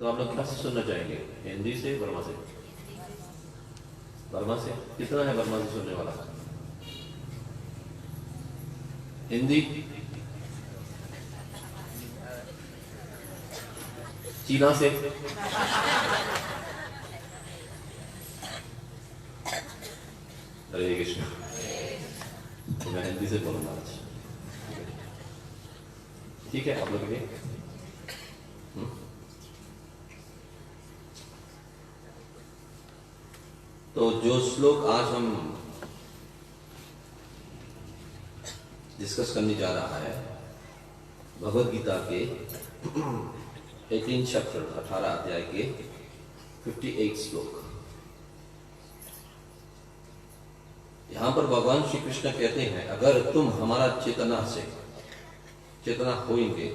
तो आप लोग क्या से सुनना चाहेंगे, हिंदी से, वर्मा से? वर्मा से कितना है वर्मा से सुनने वाला? हिंदी, चीना से, हरे कृष्ण। तो मैं हिंदी से बोलूंगा आज, ठीक है आप लोग के? तो जो श्लोक आज हम डिस्कस करने जा रहा है भगवद गीता के 18 चैप्टर 18 अध्याय के 58 श्लोक। यहां पर भगवान श्री कृष्ण कहते हैं अगर तुम हमारा चेतना होंगे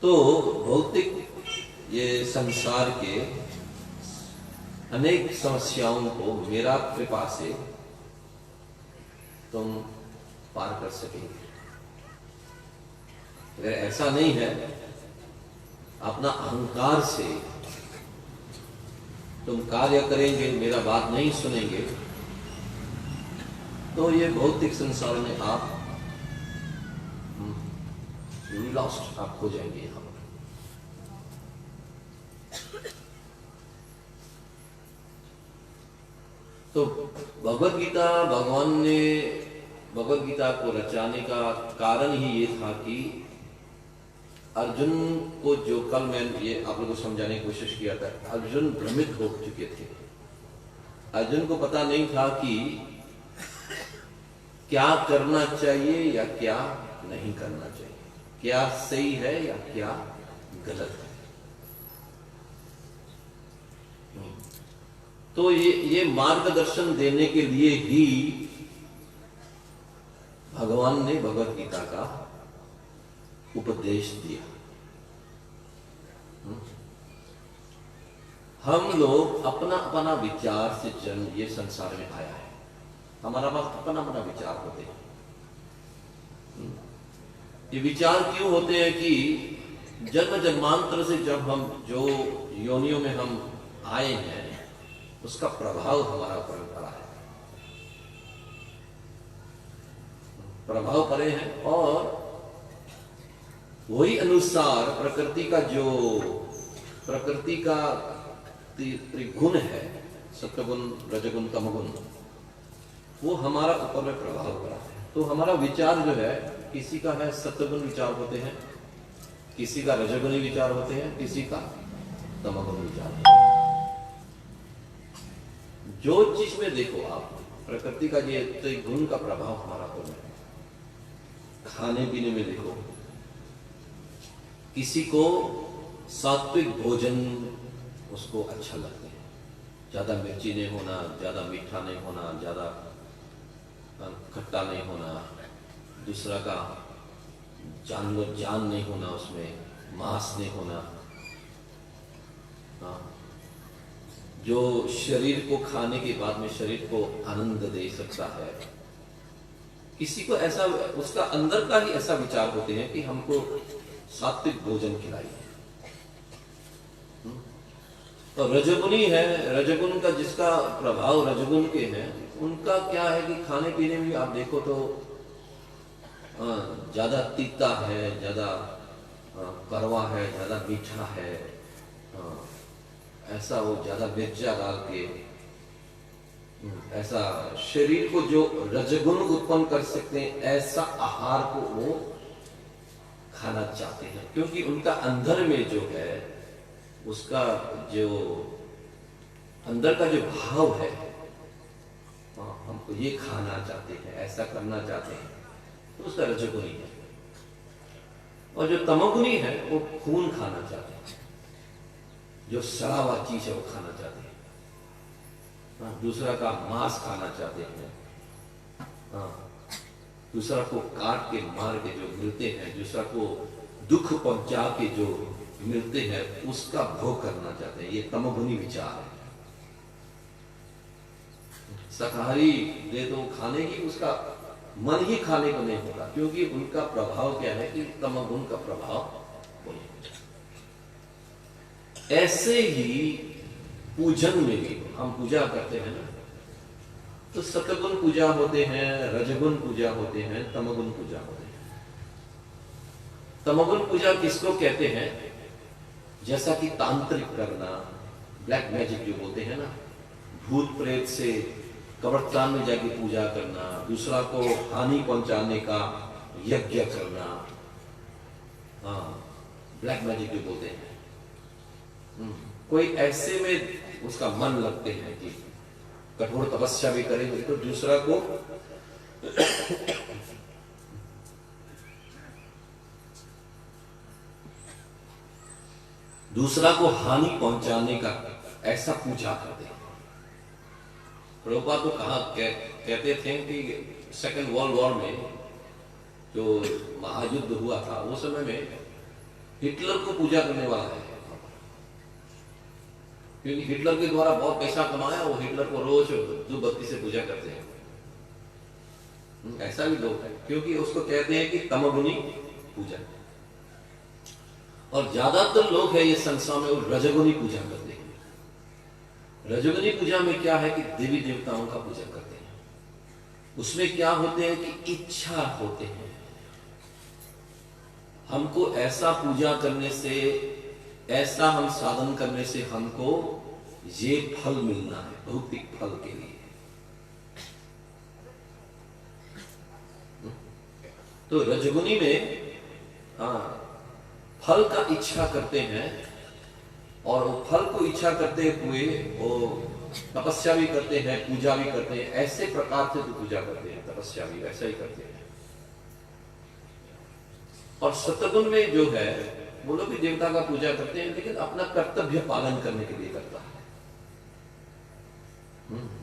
तो भौतिक ये संसार के अनेक समस्याओं को मेरा कृपा से तुम पार कर सकेंगे। अगर ऐसा नहीं है, अपना अहंकार से तुम कार्य करेंगे, मेरा बात नहीं सुनेंगे, तो ये भौतिक संसार में आप लॉस्ट, आप खो जाएंगे यहां पर। तो भगवद गीता, भगवान ने भगवद गीता को रचाने का कारण ही ये था कि अर्जुन को, जो कल मैं ये आप लोगों को समझाने की कोशिश किया था, अर्जुन भ्रमित हो चुके थे। अर्जुन को पता नहीं था कि क्या करना चाहिए या क्या नहीं करना चाहिए, क्या सही है या क्या गलत है। तो ये मार्गदर्शन देने के लिए ही भगवान ने भगवद गीता का उपदेश दिया। हम लोग अपना अपना विचार से जन्म ये संसार में आया है, हमारा पास अपना अपना विचार होते हैं। ये विचार क्यों होते हैं कि जन्म जन्मांतर से जब हम जो योनियों में हम आए हैं उसका प्रभाव हमारा ऊपर पड़ा है, प्रभाव पड़े हैं, और वही अनुसार प्रकृति का त्रिगुण है, सत्वगुण, रजगुण, तमगुण, वो हमारा ऊपर में प्रभाव पड़ा है। तो हमारा विचार जो है, किसी का है सत्वगुण विचार होते हैं, किसी का रजगुणी विचार होते हैं, किसी का तमगुण विचार होते हैं। जो चीज में देखो आप, प्रकृति का ये त्रिगुण का प्रभाव हमारा ऊपर में। खाने पीने में देखो, किसी को सात्विक भोजन उसको अच्छा लगता है, ज्यादा मिर्ची नहीं होना, ज्यादा मीठा नहीं होना, ज्यादा खट्टा नहीं होना, दूसरा का जानवर जान नहीं होना, उसमें मांस नहीं होना। जो शरीर को खाने के बाद में शरीर को आनंद दे सकता है, किसी को ऐसा, उसका अंदर का ही ऐसा विचार होते हैं कि हमको सात्विक भोजन खिलाइए। तो रजगुणी है, रजगुण का जिसका प्रभाव रजगुण के हैं, उनका क्या है कि खाने पीने में आप देखो तो ज्यादा तीता है, ज्यादा कड़वा है, ज्यादा मीठा है, ऐसा वो ज्यादा मिर्चा डाल के, ऐसा शरीर को जो रजगुण उत्पन्न कर सकते हैं ऐसा आहार को वो खाना चाहते हैं, क्योंकि उनका अंदर में जो है, उसका जो अंदर का जो भाव है, हमको ये खाना चाहते हैं, ऐसा करना चाहते हैं, तो उसका रजगुणी है। और जो तमगुणी है वो खून खाना चाहते हैं, जो सड़ा हुआ चीज है वो खाना चाहते हैं, दूसरा का मांस खाना चाहते हैं, दूसरा को काट के मार के जो मिलते हैं, दूसरा को दुख पहुंचा के जो मिलते हैं, उसका भोग करना चाहते हैं। ये तमगुणी विचार है। शाकाहारी दे तो खाने की, उसका मन ही खाने को नहीं होगा, क्योंकि उनका प्रभाव क्या है कि तमगुण का प्रभाव वही है। ऐसे ही पूजन में भी हम पूजा करते हैं ना, तो सतगुण पूजा होते हैं, रजगुण पूजा होते हैं, तमगुण पूजा होते हैं। तमगुण पूजा किसको कहते हैं? जैसा कि तांत्रिक करना, ब्लैक मैजिक जो बोलते हैं ना, भूत प्रेत से कब्रिस्तान में जाके पूजा करना, दूसरा को हानि पहुंचाने का यज्ञ करना, हाँ, ब्लैक मैजिक जो बोलते हैं। कोई ऐसे में उसका मन लगते हैं कि कठोर तपस्या भी करेंगे तो दूसरा को हानि पहुंचाने का ऐसा पूजा करते हैं। प्रभुपाद तो कहा कहते थे कि सेकेंड वर्ल्ड वॉर में जो महायुद्ध हुआ था उस समय में हिटलर को पूजा करने वाला है, क्योंकि हिटलर के द्वारा बहुत पैसा कमाया, वो हिटलर को रोज धूप-बत्ती से पूजा करते हैं। ऐसा भी लोग है, क्योंकि उसको कहते हैं कि तमगुनी पूजा। और ज्यादातर लोग है ये संसार में वो रजगुनी पूजा करते हैं। रजगुनी पूजा में क्या है कि देवी देवताओं का पूजा करते हैं। उसमें क्या होते हैं कि इच्छा होते हैं, हमको ऐसा पूजा करने से, ऐसा हम साधन करने से हमको ये फल मिलना है, भौतिक फल के लिए। तो रजगुनी में फल का इच्छा करते हैं, और वो फल को इच्छा करते हुए वो तपस्या भी करते हैं, पूजा भी करते हैं। ऐसे प्रकार से तो पूजा करते हैं, तपस्या भी ऐसा ही करते हैं। और सतगुण में जो है वो लोग भी देवता का पूजा करते हैं, लेकिन अपना कर्तव्य पालन करने के लिए करता है।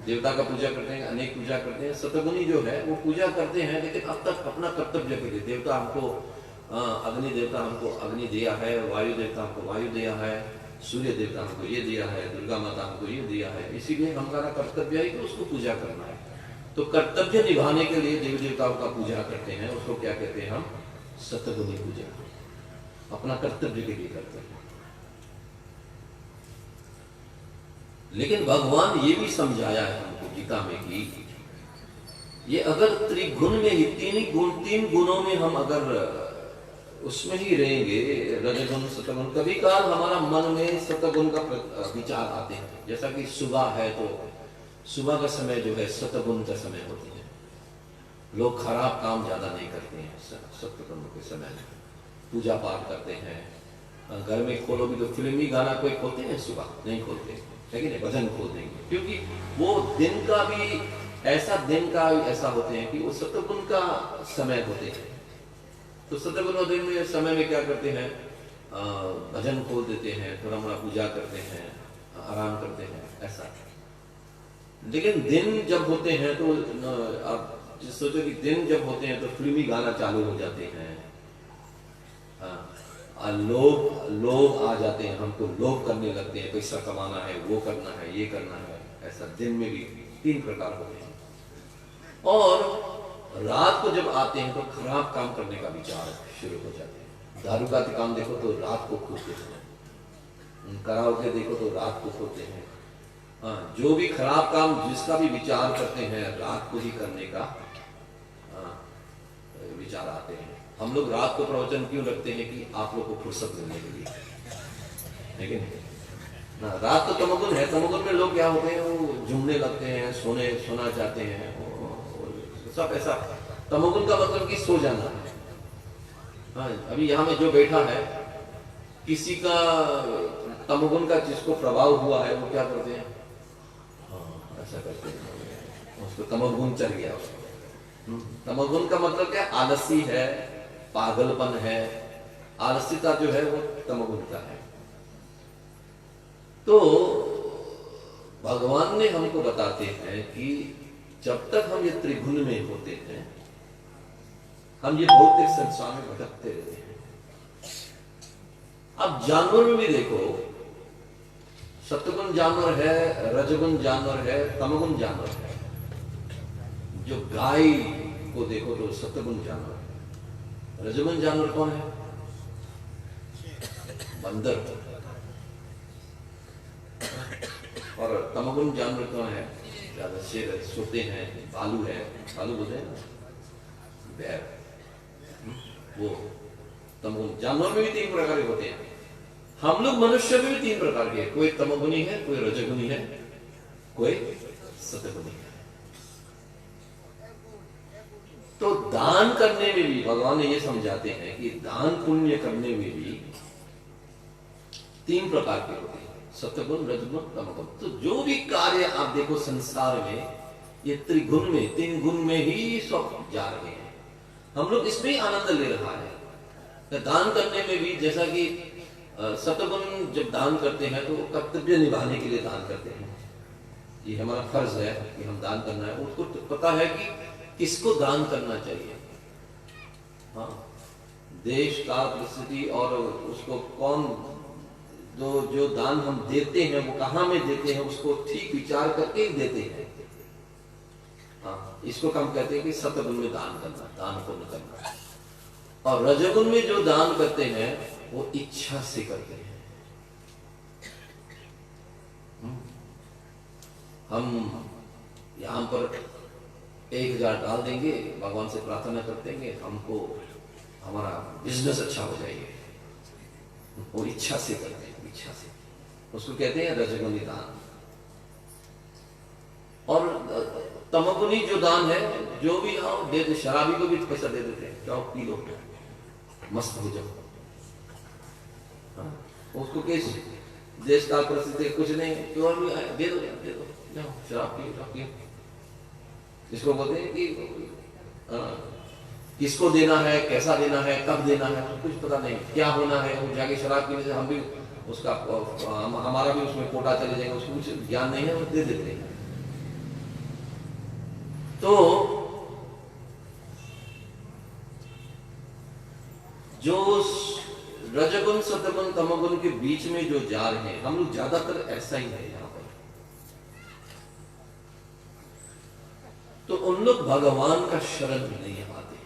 देवता का पूजा करते हैं, अनेक पूजा करते हैं। सतगुणी जो है वो पूजा करते हैं, लेकिन अब तक अपना कर्तव्य के लिए। देवता हमको अग्नि देवता हमको अग्नि दिया है, वायु देवता हमको वायु दिया है, सूर्य देवता हमको ये दिया है, दुर्गा माता हमको ये दिया है, इसीलिए हमारा कर्तव्य है कि उसको पूजा करना है। तो कर्तव्य निभाने के लिए देवी देवताओं का पूजा करते हैं। उसको क्या कहते हैं हम? सतगुणी पूजा। अपना कर्तव्य के लिए करते हैं। लेकिन भगवान ये भी समझाया है हमको गीता में कि ये अगर त्रिगुण में ही तीन गुणों में हम अगर उसमें ही रहेंगे, रजगुण सतगुण, कभी काल हमारा मन में सतगुण का विचार आते हैं। जैसा कि सुबह है तो सुबह का समय जो है सतगुण का समय होती है। लोग खराब काम ज्यादा नहीं करते हैं सतगुण के समय में, पूजा पाठ करते हैं। घर में खोलो भी तो फिल्मी गाना कोई खोलते हैं? सुबह नहीं खोलते, लेकिन भजन खोल देंगे, क्योंकि वो दिन का भी ऐसा होते हैं कि वो सतगुण का समय होते हैं। तो सतगुण दिन में समय में क्या करते हैं? भजन खोल देते हैं, थोड़ा मोड़ा पूजा करते हैं, आराम करते हैं, ऐसा। लेकिन दिन जब होते हैं तो आप सोचो कि दिन जब होते हैं तो फिल्मी गाना चालू हो जाते हैं। लोग आ जाते हैं, हमको लोभ करने लगते हैं, पैसा कमाना है, वो करना है, ये करना है, ऐसा। दिन में भी 3 प्रकार होते हैं। और रात को जब आते हैं तो खराब काम करने का विचार शुरू हो जाते हैं। दारू का दुकान देखो तो रात को खोलते हैं, कराओके देखो तो रात को खोलते हैं। जो भी खराब काम जिसका भी विचार करते हैं रात को ही करने का विचार आते हैं। हम लोग रात को प्रवचन क्यों रखते हैं? कि आप लोग को फुर्सत मिलने के लिए, लेकिन ना, रात तो तमगुण है। तमगुण में लोग क्या होते हैं? वो झूमने लगते हैं, सोना चाहते हैं, सब ऐसा। तमगुण का मतलब कि सो जाना है। अभी यहाँ में जो बैठा है, किसी का तमगुण का जिसको प्रभाव हुआ है, वो क्या करते हैं? ऐसा करते हैं, उसको तमगुण चल गया। तमगुण का मतलब क्या? आलसी है, पागलपन है, आलस्यता जो है वो तमगुण का है। तो भगवान ने हमको बताते हैं कि जब तक हम ये त्रिगुण में होते हैं, हम ये भौतिक संसार में भटकते रहते हैं। अब जानवर में भी देखो, सत्वगुण जानवर है, रजगुण जानवर है, तमगुण जानवर है। जो गाय को देखो तो सत्वगुण जानवर है। रजगुण जानवर कौन है? बंदर। और तमोगुण जानवर कौन है? ज्यादा शेर है, सोते हैं, भालू है, भालू बोलते हैं ना, बैर, वो तमोगुण। जानवर में भी 3 प्रकार के होते हैं। हम लोग मनुष्य में भी 3 प्रकार के, कोई तमोगुणी है, कोई रजोगुणी है, कोई सतोगुणी है। तो दान करने में भी भगवान ने ये समझाते हैं कि दान पुण्य करने में भी 3 प्रकार के होते हैं, सत्वगुण, रजगुण, तमोगुण। तो जो भी कार्य आप देखो संसार में, ये त्रिगुण में, 3 गुण में ही सब जा रहे हैं। हम लोग इसमें ही आनंद ले रहा है। तो दान करने में भी, जैसा कि सत्वगुण जब दान करते हैं तो कर्तव्य निभाने के लिए दान करते हैं, ये हमारा फर्ज है कि हम दान करना है। उसको तो पता है कि किसको दान करना चाहिए, हाँ, देश काल परिस्थिति, और उसको कौन, जो दान हम देते हैं वो कहाँ में देते हैं, उसको ठीक विचार करके ही देते हैं। हाँ, इसको हम कहते हैं कि सत्वगुण में दान करना, दान पुण्य करना। और रजोगुण में जो दान करते हैं वो इच्छा से करते हैं। हम यहां पर 1000 डाल देंगे, भगवान से प्रार्थना करते हैं हमको हमारा बिजनेस अच्छा हो जाएगा, वो इच्छा से करते हैं, इच्छा से। उसको कहते हैं रजोगुणी दान। और तमोगुणी जो दान है, जो भी आओ दे दे, शराबी को भी पैसा दे देते हैं, जाओ पी लो, मस्त हो जाओ। हाँ, उसको किस देश का परिस्थिति कुछ नहीं, क्यों भी आए, दे दो जाओ, शराब पियो। इसको बोलते हैं कि किसको देना है, कैसा देना है, कब देना है, तो कुछ पता नहीं, क्या होना है। वो जाके शराब पीने से हम भी उसका, हमारा भी उसमें कोटा चले जाएगा, उसको कुछ ज्ञान नहीं है, वो दे देते हैं। तो जो रजगुण, सतगुण, तमोगुण के बीच में जो जा रहे हैं, हम लोग ज्यादातर ऐसा ही है यहाँ पर। तो उन लोग भगवान का शरण नहीं पाते।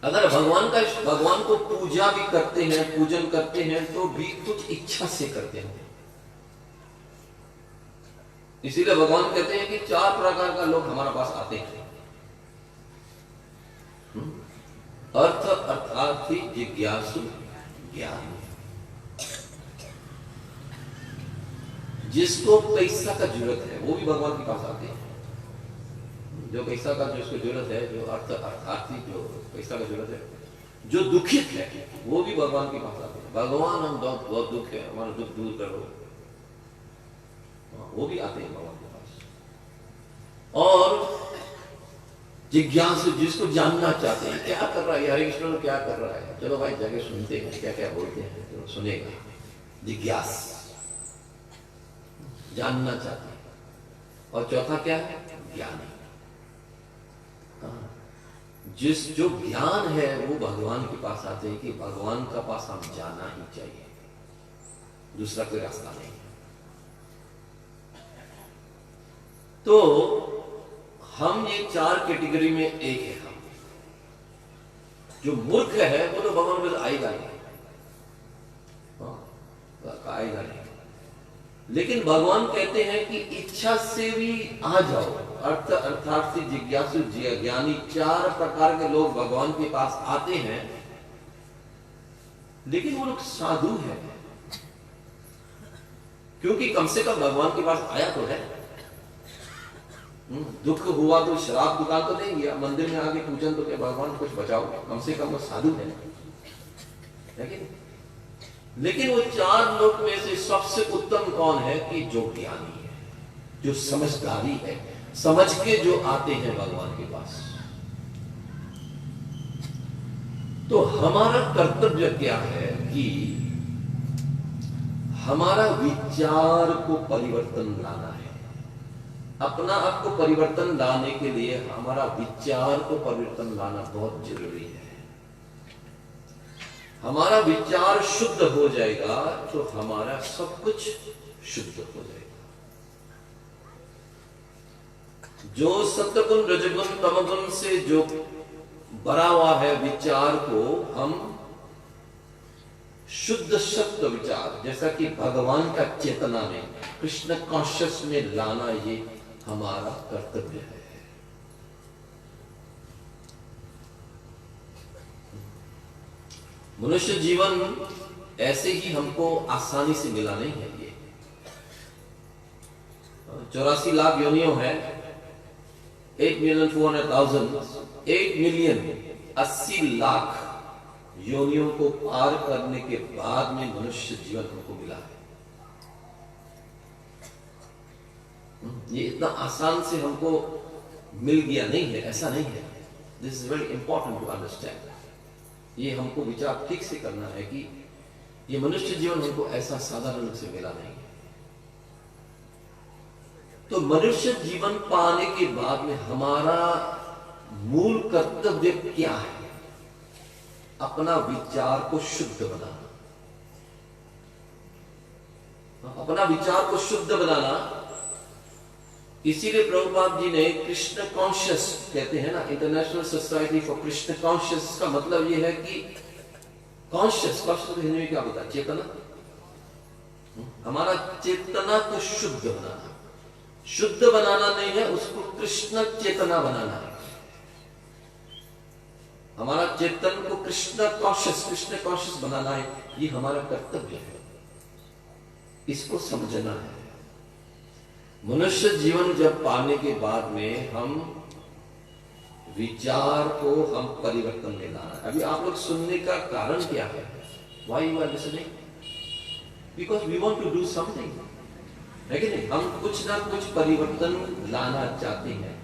अगर भगवान को पूजा भी करते हैं, पूजन करते हैं, तो भी कुछ इच्छा से करते हैं। इसीलिए भगवान कहते हैं कि 4 प्रकार का लोग हमारे पास आते हैं। अर्थ, अर्थार्थी, जिज्ञासु, ज्ञानी। जिसको पैसा का जरूरत है वो भी भगवान के पास आते हैं। जो पैसा का जिसको जरूरत है, जो अर्थार्थी, जो पैसा का जरूरत है, जो दुखित है, वो भी भगवान के पास आते हैं। भगवान, हम बहुत दुख है, हमारा दुख दूर करो, वो भी आते हैं भगवान के पास। और जिज्ञासु, जिसको जानना चाहते हैं, क्या कर रहा है हरे कृष्ण, क्या कर रहा है, चलो भाई जाके सुनते हैं क्या क्या बोलते हैं, तो सुनेगा। जिज्ञास, जानना चाहते हैं। और चौथा क्या है? ज्ञानी। जो ज्ञान है वो भगवान के पास आते हैं कि भगवान का पास हम जाना ही चाहिए, दूसरा कोई रास्ता नहीं। तो हम ये 4 कैटेगरी में एक है। हम जो मूर्ख है वो तो भगवान में आएगा नहीं, आएगा नहीं। लेकिन भगवान कहते हैं कि इच्छा से भी आ जाओ। अर्थ, अर्थार्थी, जिज्ञासु, ज्ञानी, 4 प्रकार के लोग भगवान के पास आते हैं। लेकिन वो लोग साधु हैं, क्योंकि कम से कम भगवान के पास आया तो है। दुख हुआ तो शराब दुकान तो नहीं गया, मंदिर में आके पूजन तो क्या, भगवान कुछ बचाओ, कम से कम वो साधु है। लेकिन वो 4 लोग में से सबसे उत्तम कौन है? कि जो ज्ञानी है, जो समझदारी है, समझ के जो आते हैं भगवान के पास। तो हमारा कर्तव्य क्या है कि हमारा विचार को परिवर्तन लाना है। अपना आप को परिवर्तन लाने के लिए हमारा विचार को परिवर्तन लाना बहुत जरूरी है। हमारा विचार शुद्ध हो जाएगा तो हमारा सब कुछ शुद्ध हो जाएगा। जो सत्वगुण, रजगुण, तमगुण से जो भरा हुआ है विचार को हम शुद्ध सत्य विचार, जैसा कि भगवान का चेतना में, कृष्ण कॉन्शियस में लाना, ये हमारा कर्तव्य है। मनुष्य जीवन ऐसे ही हमको आसानी से मिला नहीं है। ये 84 लाख योनियों है, 80 लाख योनियों को पार करने के बाद में मनुष्य जीवन हमको मिला है। ये इतना आसान से हमको मिल गया नहीं है, ऐसा नहीं है। This is very important to understand. ये हमको विचार ठीक से करना है कि ये मनुष्य जीवन हमको ऐसा साधारण रूप से मिला नहीं है। तो मनुष्य जीवन पाने के बाद में हमारा मूल कर्तव्य क्या है? अपना विचार को शुद्ध बनाना। अपना विचार को शुद्ध बनाना, इसीलिए प्रभुपाद जी ने कृष्ण कॉन्शियस कहते हैं ना, international society for Krishna conscious का मतलब ये है कि कॉन्शियस हिंदी में क्या होता है? चेतना। हमारा चेतना को शुद्ध बनाना। शुद्ध बनाना नहीं है, उसको कृष्ण चेतना बनाना है। हमारा चेतन को कृष्ण कॉन्शियस बनाना है। ये हमारा कर्तव्य है, इसको समझना है। मनुष्य जीवन जब पाने के बाद में हम विचार को हम परिवर्तन में लाना। अभी आप लोग सुनने का कारण क्या है? Why you are listening? Because we want to do something, है कि नहीं? हम कुछ ना कुछ परिवर्तन लाना चाहते हैं।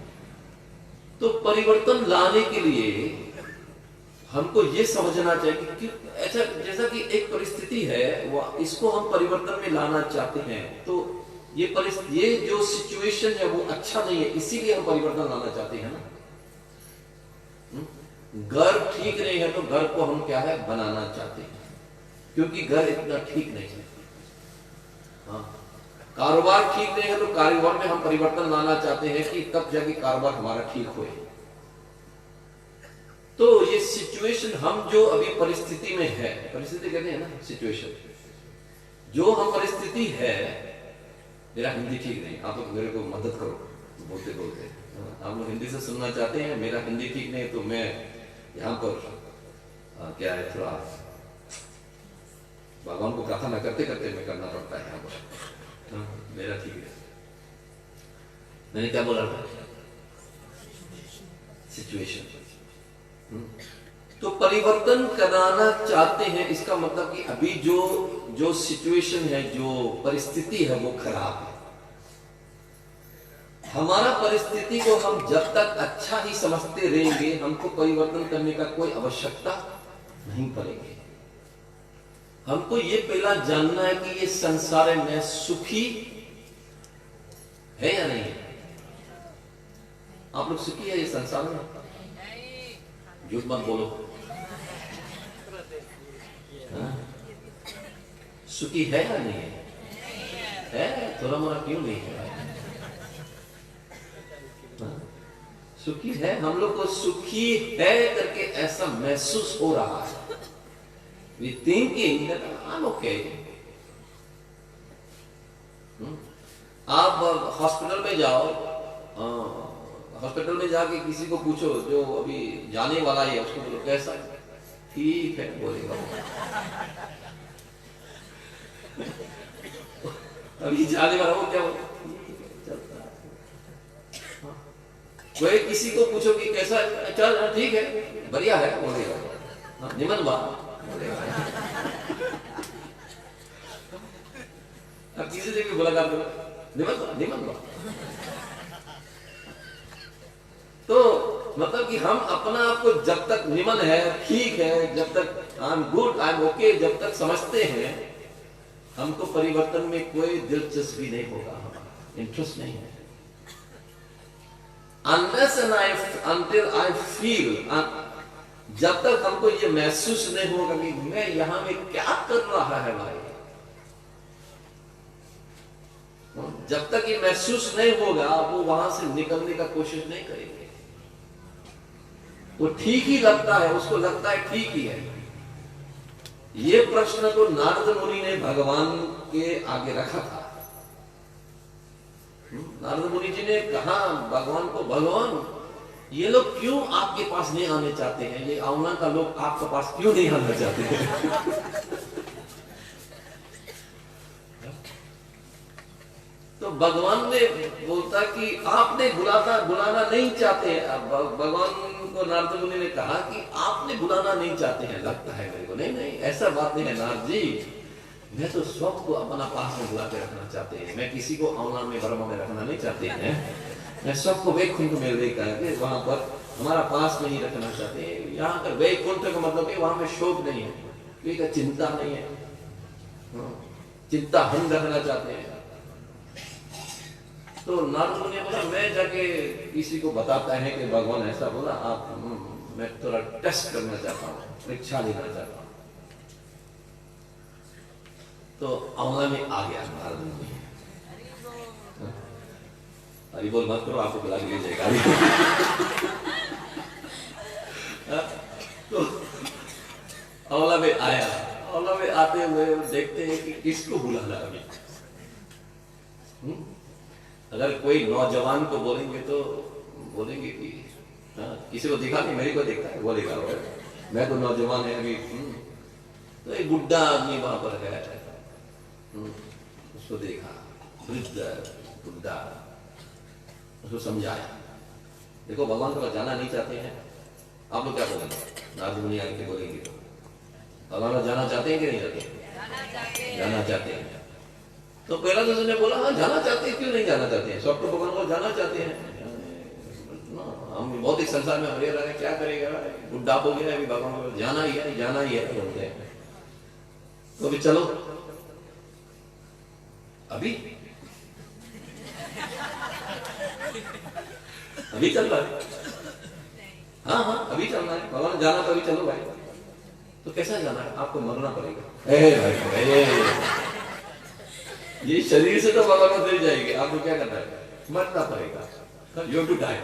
तो परिवर्तन लाने के लिए हमको ये समझना चाहिए कि ऐसा, जैसा कि एक परिस्थिति है, वो इसको हम परिवर्तन में लाना चाहते हैं, तो ये जो सिचुएशन है वो अच्छा नहीं है, इसीलिए हम परिवर्तन लाना चाहते हैं ना। घर ठीक नहीं है तो घर को हम क्या है, बनाना चाहते हैं, क्योंकि घर इतना ठीक नहीं है। हाँ, कारोबार ठीक नहीं है तो कारोबार में हम परिवर्तन लाना चाहते हैं कि तब जाके कारोबार हमारा ठीक होए। तो ये सिचुएशन, हम जो अभी परिस्थिति में है, परिस्थिति कहते हैं ना सिचुएशन, जो हम परिस्थिति है, मेरा हिंदी ठीक नहीं, आप लोग मेरे को मदद करो बोलते बोलते। आप लोग हिंदी से सुनना चाहते हैं, मेरा हिंदी ठीक नहीं तो मैं यहाँ पर क्या है, थोड़ा भगवान को प्रार्थना करते करते मैं करना पड़ता है यहाँ पर। मेरा ठीक है। मैंने क्या बोला था? सिचुएशन। तो परिवर्तन कराना चाहते हैं, इसका मतलब कि अभी जो सिचुएशन है, जो परिस्थिति है, वो खराब है। हमारा परिस्थिति को हम जब तक अच्छा ही समझते रहेंगे, हमको परिवर्तन करने का कोई आवश्यकता नहीं पड़ेगी। हमको ये पहला जानना है कि ये संसार में सुखी है या नहीं है। आप लोग सुखी है ये संसार में? झूठ मत बोलो। सुखी है या नहीं है? थोड़ा मोड़ा क्यों नहीं है? सुखी है। हम लोग को सुखी है करके ऐसा महसूस हो रहा है। We thinking that I'm okay. आप हॉस्पिटल में जाओ, हॉस्पिटल में जाके किसी को पूछो जो अभी जाने वाला है, उसको बोलो कैसा है? ठीक है बोलेगा। अभी जाने वाला वो क्या बोले? कोई किसी को पूछो कि कैसा है? चल ठीक है, बढ़िया है बोलेगा। निमन बा अब किसी से भी मुलाकात करो, निमन बा। तो मतलब कि हम अपना आप को जब तक निमन है, ठीक है, जब तक I am good, I am okay, जब तक समझते हैं, हमको परिवर्तन में कोई दिलचस्पी नहीं होगा, हमारा इंटरेस्ट नहीं है। Unless and until I feel, जब तक हमको ये महसूस नहीं होगा कि मैं यहां में क्या कर रहा है भाई, जब तक ये महसूस नहीं होगा, वो वहां से निकलने का कोशिश नहीं करेंगे। वो ठीक ही लगता है, उसको लगता है ठीक ही है। ये प्रश्न तो नारद मुनि ने भगवान के आगे रखा था। नारद मुनि जी ने कहा भगवान को, भगवान ये लोग क्यों आपके पास नहीं आने चाहते हैं, ये आंवला का लोग आपके पास क्यों नहीं आना चाहते हैं? तो भगवान ने बोलता कि आपने बुलाना नहीं चाहते। भगवान को नारद मुनि ने कहा कि आपने बुलाना नहीं चाहते हैं, लगता है मेरे को। नहीं नहीं, ऐसा बात नहीं है नारद जी, मैं तो सबको अपना पास में बुला के रखना चाहते हैं। मैं किसी को आंवला में ब्रह्म में रखना नहीं चाहते हैं। मैं सबको वैकुंठ में लेकर वहां पर हमारा पास में ही रखना चाहते हैं। यहाँ पर वैकुंठ का मतलब है वहां में शोक नहीं है, कोई का चिंता नहीं है, चिंता हम रखना चाहते हैं। तो नारद मुनि ने बोला मैं जाके किसी को बताता है कि भगवान ऐसा बोला, आप मैं थोड़ा टेस्ट करना चाहता हूँ, परीक्षा लेना चाहता हूँ। तो आंवला में आ गया नारद मुनि। हरि बोल मत करो, आपको बुला के ले जाएगा। तो आंवला में आया, आंवला में आते हुए देखते हैं कि किसको बुलाना अभी। अगर कोई नौजवान को बोलेंगे तो बोलेंगे कि किसी को दिखा नहीं, मेरे को देखता है, वो दिखा मैं तो नौजवान है अभी। तो एक बुढ़ा आदमी वहां पर है, उसको देखा, वृद्ध बुढ़ा, उसको समझाया, देखो भगवान को जाना नहीं चाहते हैं, आप लोग क्या बोलेंगे? नारद मुनि आके बोलेंगे भगवान जाना चाहते हैं कि नहीं चाहते? जाना चाहते हैं। तो पहला तो उसने बोला हाँ जाना चाहते हैं, क्यों नहीं जाना चाहते हैं, सब तो भगवान को जाना चाहते हैं। हम भौतिक संसार में हरे रहे, क्या करेगा, बुढ़ा हो गया, अभी भगवान को जाना ही है, जाना ही है बोलते हैं। तो अभी चलो, अभी चल रहा है, हाँ हाँ अभी चलना है, भगवान जाना तो अभी चलो भाई। तो कैसा जाना है? आपको मरना पड़ेगा। ये शरीर से तो भगवान में जाएगी, आपको क्या करना है? मरना पड़ेगा, you have to die.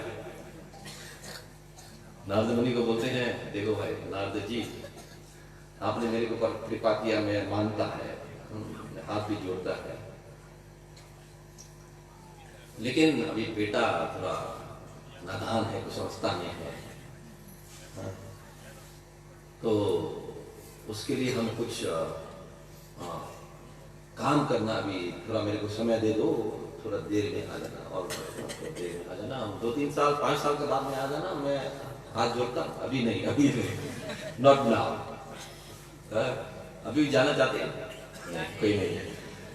Narad Muni को बोलते हैं देखो भाई नारद जी, आपने मेरे ऊपर कृपा किया, मैं मानता है, हाथ भी जोड़ता है, लेकिन अभी बेटा थोड़ा नादान है, कुछ समझता नहीं है, तो उसके लिए हम कुछ काम करना, अभी थोड़ा मेरे को समय दे दो, थोड़ा देर में आ जाना, और देर में आ जाना, 2-3 साल 5 साल के बाद में आ जाना, मैं हाथ जोड़ता, अभी नहीं, नॉट नाउ। अभी जाना चाहते हैं? कोई नहीं है।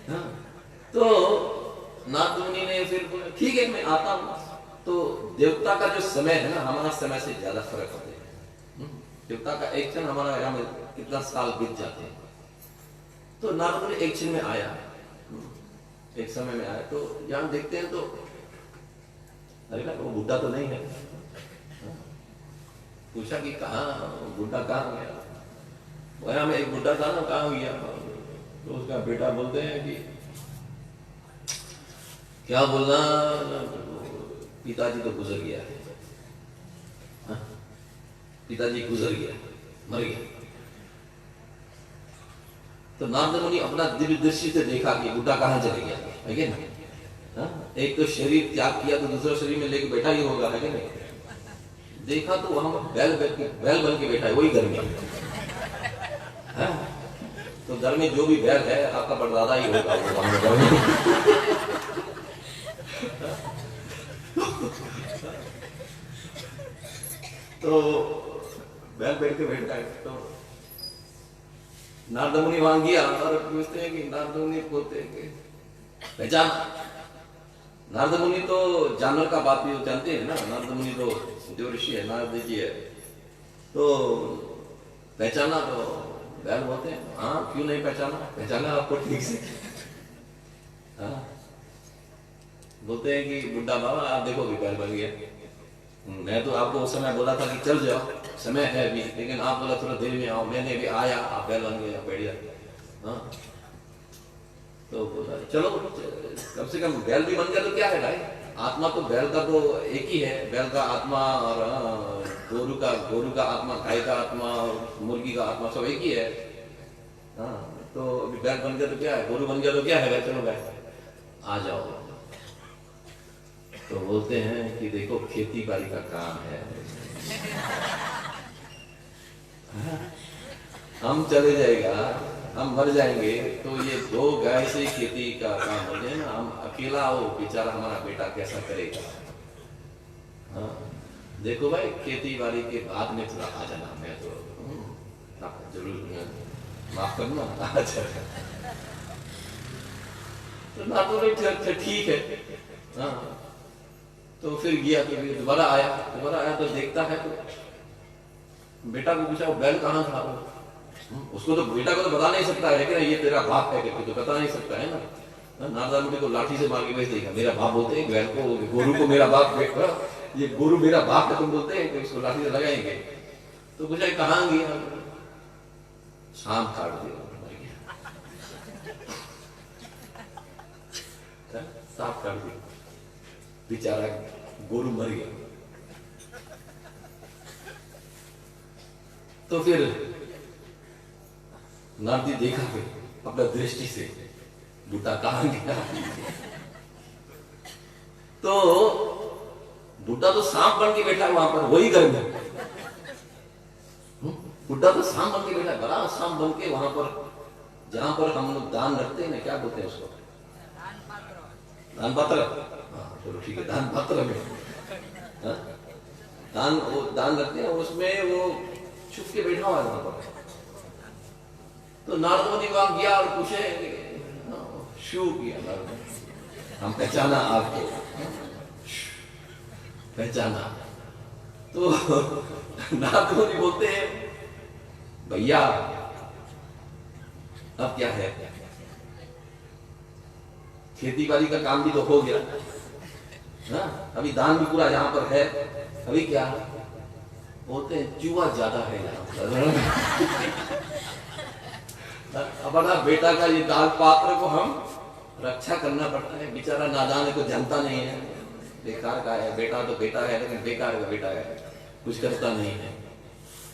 हाँ? तो नारद मुनि ने फिर बोला ठीक है मैं आता हूँ। तो देवता का जो समय है ना, हमारा समय से ज्यादा फर्क होता है। देवता का एक क्षण हमारा यहाँ में कितना साल बीत जाते हैं। तो नारद मुनि एक क्षण में आया, एक समय में आया, तो यहाँ देखते हैं तो अरे ना वो बुढ़ा तो नहीं है। पूछा कि कहाँ बुढ़ा, कहाँ गया? वहां में एक बुढ़ा था ना, कहाँ गया? तो उसका बेटा बोलते हैं कि क्या बोलना, पिताजी तो गुजर गया, पिताजी गुजर गया, मर गया। तो नारद मुनि अपना दिव्य दृष्टि से देखा कि बुढ़ा कहाँ चले गया, है कि नहीं? एक तो शरीर त्याग किया तो दूसरा शरीर में लेके बैठा ही होगा, है कि नहीं? देखा तो वहां बैल बन के बैठा है, वही घर में। तो घर में जो भी बैल है आपका परदादा ही होगा वहां घर में। तो बैल बैठ के बैठा है। तो नारद मुनि वहां गया और पूछते हैं कि नारद मुनि बोलते हैं कि पहचान। नारद मुनि तो जानवर का बात भी जानते हैं ना, नारद मुनि तो जो ऋषि है, नारद जी है, तो पहचाना? तो बैल बोलते हैं हाँ क्यों नहीं पहचाना, पहचाना आपको ठीक से। हाँ बोलते हैं कि बुड्ढा बाबा आप देखो कि बैल बन गया, मैं तो आपको उस समय बोला था कि चल जाओ, समय है अभी, लेकिन आप बोला थोड़ा देर में आओ, मैंने भी आया, आप बैल बन गए, बैठ गया। हाँ तो बोला चलो कम से कम बैल भी बन गया तो क्या है भाई, आत्मा तो बैल का तो एक ही है, बैल का आत्मा और गोरु का आत्मा, गाय का आत्मा और मुर्गी का आत्मा सब एक ही है। हाँ, तो अभी बैल बन गया तो क्या है, गोरू बन गया तो क्या है, चलो बैल आ जाओ। तो बोलते हैं कि देखो खेती बाड़ी का काम है, हम चले जाएगा, हम मर जाएंगे, तो ये 2 गाय से खेती का काम हो जाए ना, हम अकेला हो बेचारा हमारा बेटा कैसा करेगा। हाँ, देखो भाई खेती बाड़ी के बाद में थोड़ा आ जाना, मैं तो जरूर माफ करना आ जाएगा। तो ना तो ठीक है। हाँ, तो फिर गया, तो दोबारा आया तो देखता है, तो बेटा को पूछा वो बैल कहाँ था, उसको तो बेटा को तो बता नहीं सकता है, लेकिन ये तेरा बाप है करके तो बता नहीं सकता है ना। नारदा मुनि को लाठी से मार के भेज देगा, मेरा बाप बोलते हैं बैल को, गोरू को मेरा बाप, ये गोरू मेरा बाप है तुम बोलते हैं कि उसको लाठी से लगाएंगे। तो पूछा कहाँ गया, शाम काट दिया, सांप काट दिया, बेचारा गोरू मर गया। तो फिर नारद जी देखा फिर अपना दृष्टि से बूटा कहां गया, तो बूटा तो सांप बन के बैठा है वहां पर, वही घर में बुड्ढा तो सांप बन के बैठा, बड़ा सांप बन के वहां पर, जहां पर हम लोग दान रखते हैं ना, क्या बोलते हैं उसको, दान पात्र। हाँ चलो ठीक है, दान पात्र में दान रखते हैं, उसमें वो छुप के बैठा हुआ है वहां पर। तो नारद मुनि वहां गया और पूछे, शू किया नारद, हम पहचाना आपको, पहचाना। तो नारद मुनि बोलते हैं भैया अब क्या है, खेती बाड़ी का काम भी तो हो गया, हाँ अभी दान भी पूरा यहाँ पर है, अभी क्या बोलते हैं चूहा ज्यादा है यहाँ पर। अपना बेटा का ये दान पात्र को हम रक्षा करना पड़ता है, बेचारा नादान है, को जानता नहीं है, बेकार का है, बेटा तो बेटा है लेकिन बेकार का बेटा है, कुछ करता नहीं है,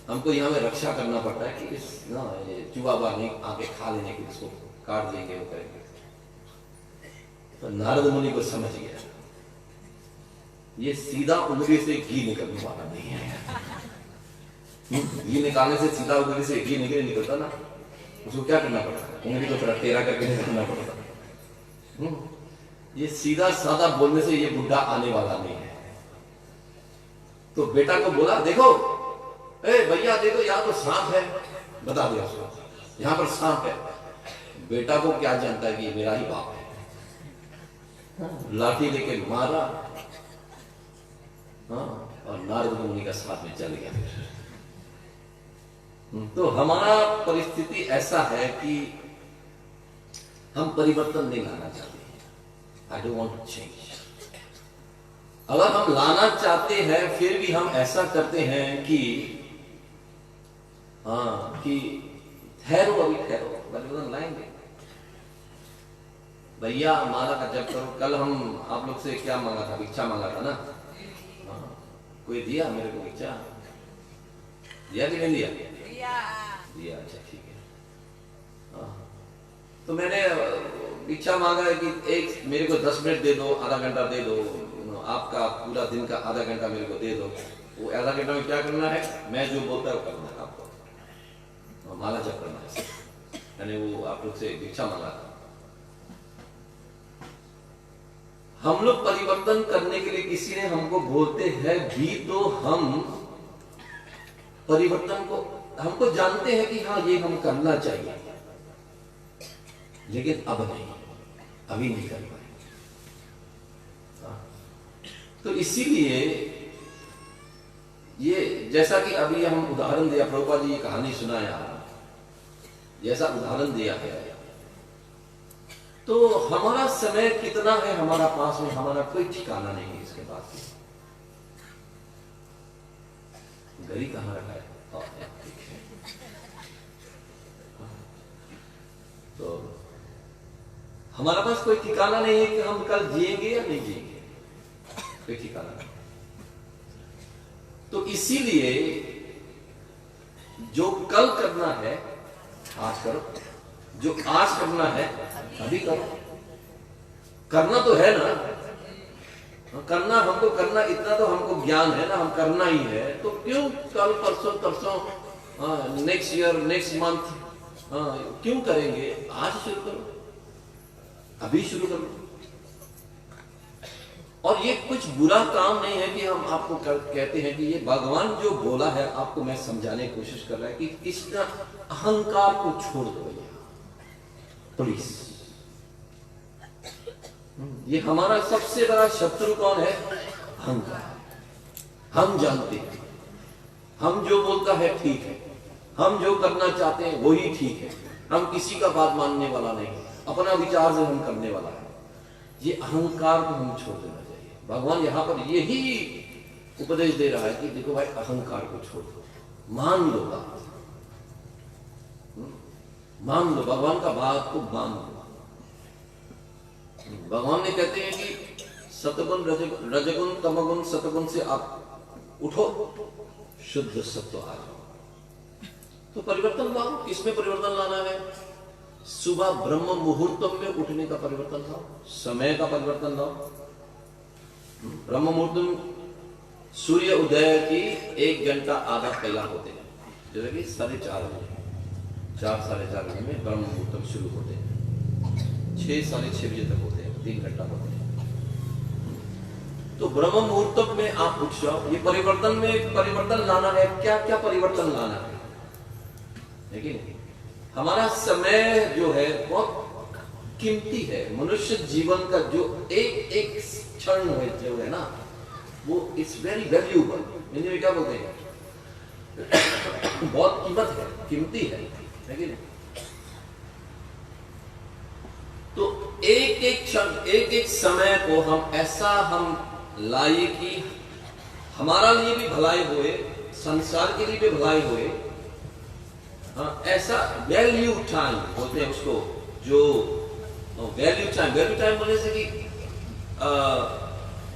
हमको यहाँ में रक्षा करना पड़ता है कि इस ना ये चूहा नहीं आके खा लेने की, इसको काट देंगे वो करेंगे। तो नारद मुनि को समझ गया ये सीधा उंगली से घी निकलने वाला नहीं है, घी निकालने से सीधा उंगली से घी निकलता ना, उसको क्या करना पड़ता है, उंगली को थोड़ा टेढ़ा करके निकलना पड़ता। ये सीधा साधा बोलने से ये बुढ़ा आने वाला नहीं है। तो बेटा को बोला देखो ए भैया देखो यहाँ तो सांप है, बता दिया उसको यहाँ पर सांप है। बेटा को क्या जानता है कि ये मेरा ही बाप है, लाठी लेके मारा, हाँ और नारद मुनि का साथ में चल गया। तो हमारा परिस्थिति ऐसा है कि हम परिवर्तन नहीं लाना चाहते, I don't want to change. अगर हम लाना चाहते हैं फिर भी हम ऐसा करते हैं कि हाँ कि ठहरो अभी ठहरो, परिवर्तन लाएंगे। भैया माला का जप करो, कल हम आप लोग से क्या मांगा था, भिक्षा मांगा था ना, हाँ कोई दिया मेरे को भिक्षा, दिया कि नहीं दिया? दिया, अच्छा ठीक है। हाँ तो मैंने भिक्षा मांगा है कि एक मेरे को 10 मिनट दे दो, आधा घंटा दे दो, आपका पूरा दिन का आधा घंटा मेरे को दे दो। वो आधा घंटा में क्या करना है, मैं जो बोलता है वो करना है आपको, माला जप करना है। मैंने वो आप लोग से भिक्षा मांगा था। हम लोग परिवर्तन करने के लिए किसी ने हमको बोलते हैं भी तो हम परिवर्तन को हमको जानते हैं कि हाँ ये हम करना चाहिए, लेकिन अब नहीं, अभी नहीं कर पाए। तो इसीलिए ये जैसा कि अभी हम उदाहरण दिया, प्रभुपाद जी ये कहानी सुनाया, जैसा उदाहरण दिया है, तो हमारा समय कितना है हमारा पास में, हमारा कोई ठिकाना नहीं है। इसके बाद घड़ी कहां रखा है, तो हमारा पास कोई ठिकाना नहीं है कि हम कल जिएंगे या नहीं जिएंगे, कोई ठिकाना नहीं। तो इसीलिए जो कल करना है आज करो, जो आज करना है अभी करो। करना तो है ना, करना हमको, करना इतना तो हमको ज्ञान है ना, हम करना ही है, तो क्यों कल परसों तरसों नेक्स्ट ईयर नेक्स्ट मंथ क्यों करेंगे? आज शुरू करो, अभी शुरू करो। और ये कुछ बुरा काम नहीं है कि हम आपको कहते हैं कि ये भगवान जो बोला है, आपको मैं समझाने की कोशिश कर रहा है कि इस अहंकार को छोड़ दो भैया प्लीज। ये हमारा सबसे बड़ा शत्रु कौन है? अहंकार। हम जानते हैं, हम जो बोलता है ठीक है, हम जो करना चाहते हैं वही ठीक है, हम किसी का बात मानने वाला नहीं, अपना विचार से हम करने वाला है। ये अहंकार को हम छोड़ देना चाहिए। भगवान यहाँ पर यही उपदेश दे रहा है कि देखो भाई, अहंकार को छोड़ दो, मान लो बात, मान लो भगवान का बात को मान लो। भगवान ने कहते हैं कि सतगुण रजगुण तमगुण सतगुण से आप उठो, शुद्ध सत्व आ जाओ। तो परिवर्तन लाओ। किसमें परिवर्तन लाना है? सुबह ब्रह्म मुहूर्त में उठने का परिवर्तन लाओ, समय का परिवर्तन लाओ। ब्रह्म मुहूर्त में सूर्य उदय की 1 घंटा आधा पहला होते हैं, जैसे कि 4:30 बजे, 4 साढ़े 4 बजे में ब्रह्म मुहूर्त शुरू होते हैं, 6 साढ़े 6 बजे तक होते हैं, 3 घंटा होते हैं। तो ब्रह्म मुहूर्त में आप उठ जाओ। ये परिवर्तन में परिवर्तन लाना है। क्या क्या परिवर्तन लाना है कि नहीं? हमारा समय जो है बहुत कीमती है। मनुष्य जीवन का जो एक एक क्षण जो है ना, वो इट्स वेरी वैल्यूएबल। हिंदी में क्या बोलते हैं? बहुत कीमत है, कीमती है कि नहीं? तो एक एक क्षण, एक एक समय को हम ऐसा हम लाइए कि हमारा लिए भी भलाई होए, संसार के लिए भी भलाई होए। ऐसा वैल्यू टाइम बोलते हैं उसको, जो वैल्यू टाइम बोलने से कि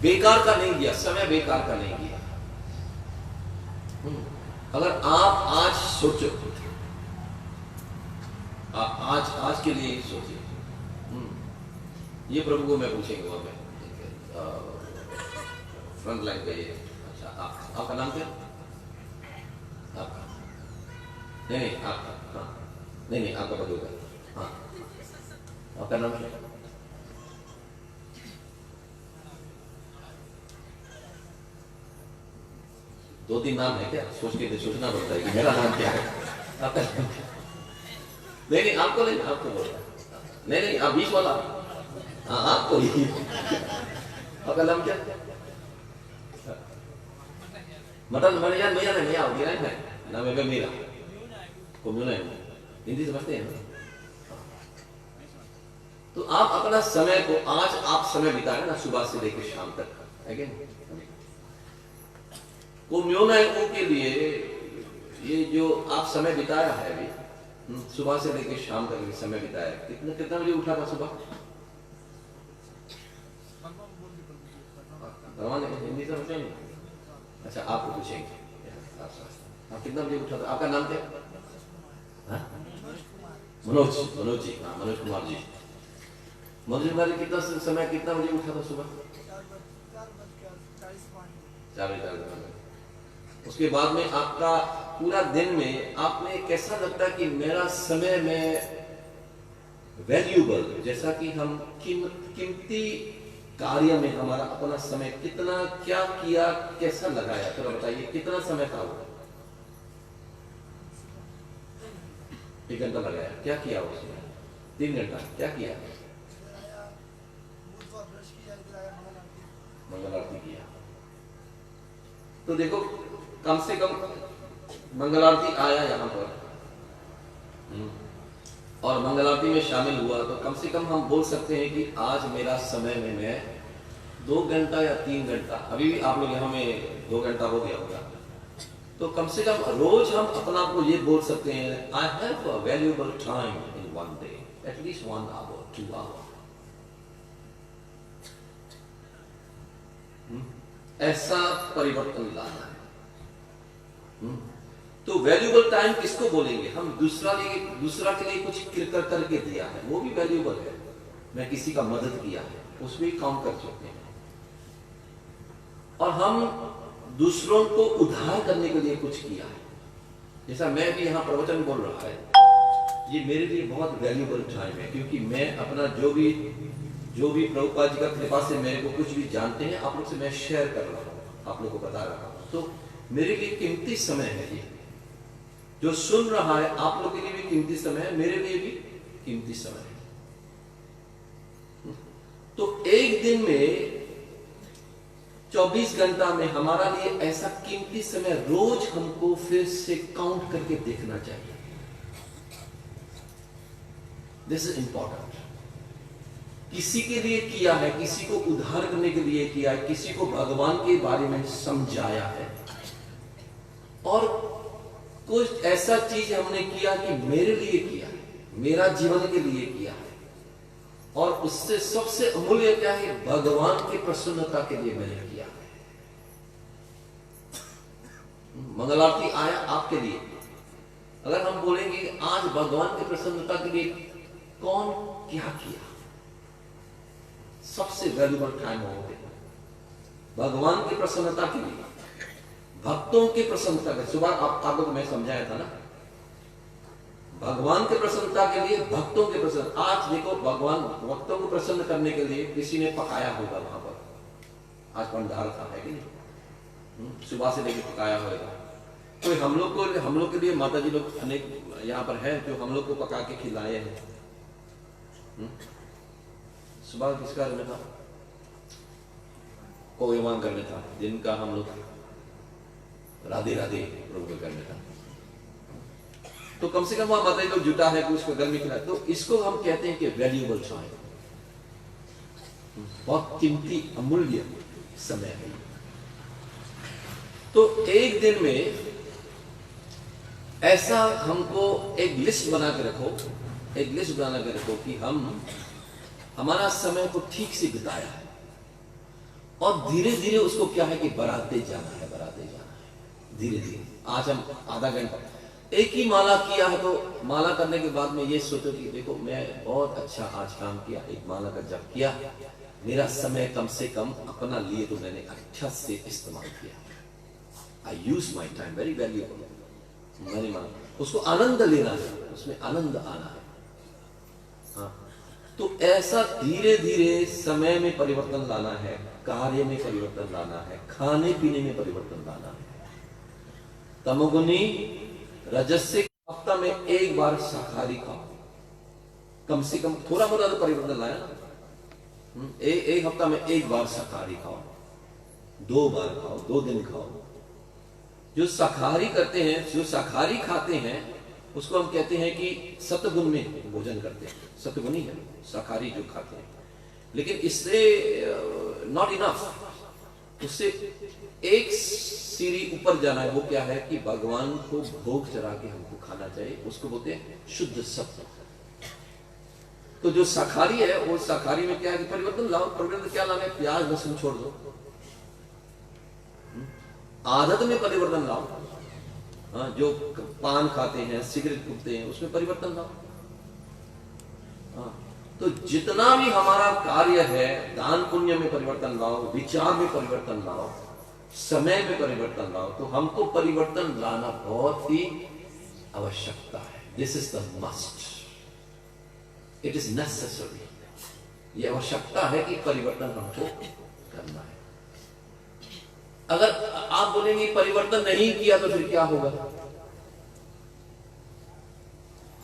बेकार का नहीं गया, समय बेकार का नहीं गया। अगर आप आज सोचो, आज के लिए सोचिए। ये प्रभु को मैं पूछेंगे वहां में फ्रंट लाइन पे। ये अच्छा, आपका नाम क्या? आपका नहीं, आपका, हाँ नहीं, आपका प्रभु का, हाँ, आपका नाम क्या? दो तीन नाम है क्या? सोच के सोचना पड़ता है कि मेरा नाम क्या है, आपका नाम क्या? नहीं, आपको नहीं, आपको बोलता नहीं, आप बीच वाला, हाँ आपको ही। आपका नाम क्या? मटन भैया नहीं आओगी ना, नाम है मेरा को हिंदी समझते हैं। तो आप अपना समय को, आज आप समय बिताए ना सुबह से लेकर शाम तक, है कि को के लिए ये जो आप समय बिताया है अभी, सुबह से लेकर शाम तक समय बिताया, कितना बजे उठा था सुबह? हिंदी समझते हैं? अच्छा, आपको पूछेंगे आप कितना बजे उठा था? आपका नाम क्या? मनोज जी, हाँ मनोज कुमार जी। मनोज कुमार जी कितना समय, कितना बजे उठा था सुबह? 4 बजे। उसके बाद में आपका पूरा दिन में आपने कैसा लगता है कि मेरा समय में वैल्यूएबल, जैसा कि हम कीमती कार्य में हमारा अपना समय कितना, क्या किया, कैसा लगाया? तो बताइए कितना समय था वो? 1 घंटा लगाया, क्या किया उसमें? 3 घंटा क्या किया? मंगल आरती किया। तो देखो, कम से कम मंगल आरती आया यहाँ पर और मंगल आरती में शामिल हुआ, तो कम से कम हम बोल सकते हैं कि आज मेरा समय में मैं 2 घंटा या 3 घंटा, अभी भी आप लोग यहाँ में 2 घंटा हो गया होगा, तो कम से कम रोज हम अपना को ये बोल सकते हैं, I have a valuable time in one day, at least 1 hour 2 hour. ऐसा परिवर्तन लाना है। तो वैल्यूएबल टाइम किसको बोलेंगे? हम दूसरा के लिए कुछ करके दिया है, वो भी वैल्यूएबल है। मैं किसी का मदद किया है, उसमें भी काउंट कर सकते हैं। और हम दूसरों को उद्धार करने के लिए कुछ किया है, जैसा मैं भी यहाँ प्रवचन बोल रहा है, ये मेरे लिए बहुत वैल्यूएबल टाइम है, क्योंकि मैं अपना जो भी प्रभुपाद जी का कृपा से मेरे को कुछ भी जानते हैं, आप लोग से मैं शेयर कर रहा हूँ, आप लोग को बता रहा हूँ। तो मेरे लिए कीमती समय है ये, जो सुन रहा है आप लोग के लिए भी कीमती समय है, मेरे लिए भी कीमती समय है। तो एक दिन में 24 घंटा में हमारा लिए ऐसा कीमती समय रोज हमको फिर से काउंट करके देखना चाहिए। This is important. किसी के लिए किया है, किसी को उद्धार करने के लिए किया है, किसी को भगवान के बारे में समझाया है, और कुछ ऐसा चीज हमने किया कि मेरे लिए किया है, मेरा जीवन के लिए किया है, और उससे सबसे अमूल्य क्या है? भगवान की प्रसन्नता के लिए मैंने किया है। मंगल आरती आया आपके लिए, अगर हम बोलेंगे आज भगवान की प्रसन्नता के लिए कौन क्या किया, सबसे वैल्यूबल टाइम होते हैं भगवान की प्रसन्नता के लिए, भक्तों की प्रसन्नता के। सुबह आप लोग मैं समझाया था ना, भगवान की प्रसन्नता के लिए, भक्तों के प्रसन्न। आज देखो, भगवान भक्तों को प्रसन्न करने के लिए किसी ने पकाया होगा वहां पर, आज भंडार था, है कि नहीं? सुबह से लेकर पकाया होगा। तो हम लोग के लिए माता जी लोग अनेक यहाँ पर है जो हम लोग को पका के खिलाए हैं। सुबह किसका घर में था? कोयवान घर में था, जिनका हम लोग राधे राधे प्रभु के घर में था। तो कम से कम वहां माता जी लोग जुटा है कि उसको घर में खिलाए। तो इसको हम कहते हैं कि वैल्यूएबल टाइम, बहुत कीमती अमूल्य समय है। तो एक दिन में ऐसा हमको एक लिस्ट बना के रखो कि हम हमारा समय को ठीक से बिताया है, और धीरे धीरे उसको क्या है कि बढ़ाते जाना है धीरे धीरे। आज हम आधा घंटा एक ही माला किया है, तो माला करने के बाद में ये सोचो कि देखो मैं बहुत अच्छा आज काम किया, एक माला का जप किया, मेरा समय कम से कम अपना लिए तो मैंने अच्छा से इस्तेमाल किया। I use my time very valuable. मैंने माना उसको आनंद लेना है, उसमें आनंद आना है। हाँ, तो ऐसा धीरे धीरे समय में परिवर्तन लाना है, कार्य में परिवर्तन लाना है, खाने पीने में परिवर्तन लाना है। तमोगुनी रजस्यिक हफ्ता में एक बार शाकाहारी खाओ, कम से कम थोड़ा मोटा तो परिवर्तन लाया ना। एक हफ्ता में एक बार शाकाहारी खाओ, 2 बार खाओ, 2 दिन खाओ। जो शाकाहारी करते हैं, जो शाकाहारी खाते हैं, उसको हम कहते हैं कि सत्वगुण में भोजन करते हैं, सत्वगुणी है शाकाहारी जो खाते हैं। लेकिन इससे नॉट इनफ, उससे एक सीढ़ी ऊपर जाना है। वो क्या है कि भगवान को भोग चढ़ा के हमको खाना चाहिए, उसको बोलते हैं शुद्ध सत्व। तो जो शाकाहारी है, वो शाकाहारी में क्या है कि परिवर्तन लाओ। परिवर्तन क्या लाना है? प्याज लहसुन छोड़ दो, आदत में परिवर्तन लाओ। हाँ, जो पान खाते हैं, सिगरेट पीते हैं, उसमें परिवर्तन लाओ। हाँ, तो जितना भी हमारा कार्य है, दान पुण्य में परिवर्तन लाओ, विचार में परिवर्तन लाओ, समय में परिवर्तन लाओ। तो हमको परिवर्तन लाना बहुत ही आवश्यकता है। This is the must, it is necessary. ये आवश्यकता है कि परिवर्तन हमको करना है। अगर आप बोलेंगे परिवर्तन नहीं किया तो फिर क्या होगा?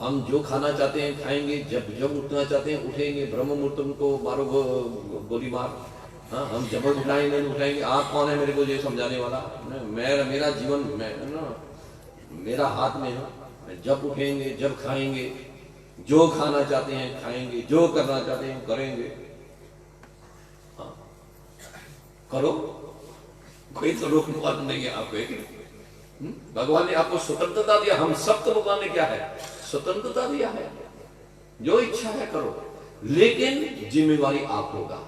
हम जो खाना चाहते हैं खाएंगे, जब उठना चाहते हैं उठेंगे, ब्रह्म मुहूर्त को मारो गोली मार। हाँ, हम जब उठाएंगे। आप कौन है मेरे को ये समझाने वाला? मेरा जीवन मेरा हाथ में है। जब उठेंगे, जब खाएंगे, जो खाना चाहते हैं खाएंगे, जो करना चाहते हैं करेंगे। हाँ, करो, कोई तो रोकने वाला नहीं है आपको। भगवान ने आपको स्वतंत्रता दिया। हम सबको भगवान ने क्या है? स्वतंत्रता दिया है। जो इच्छा है करो, लेकिन जिम्मेवारी आप होगा।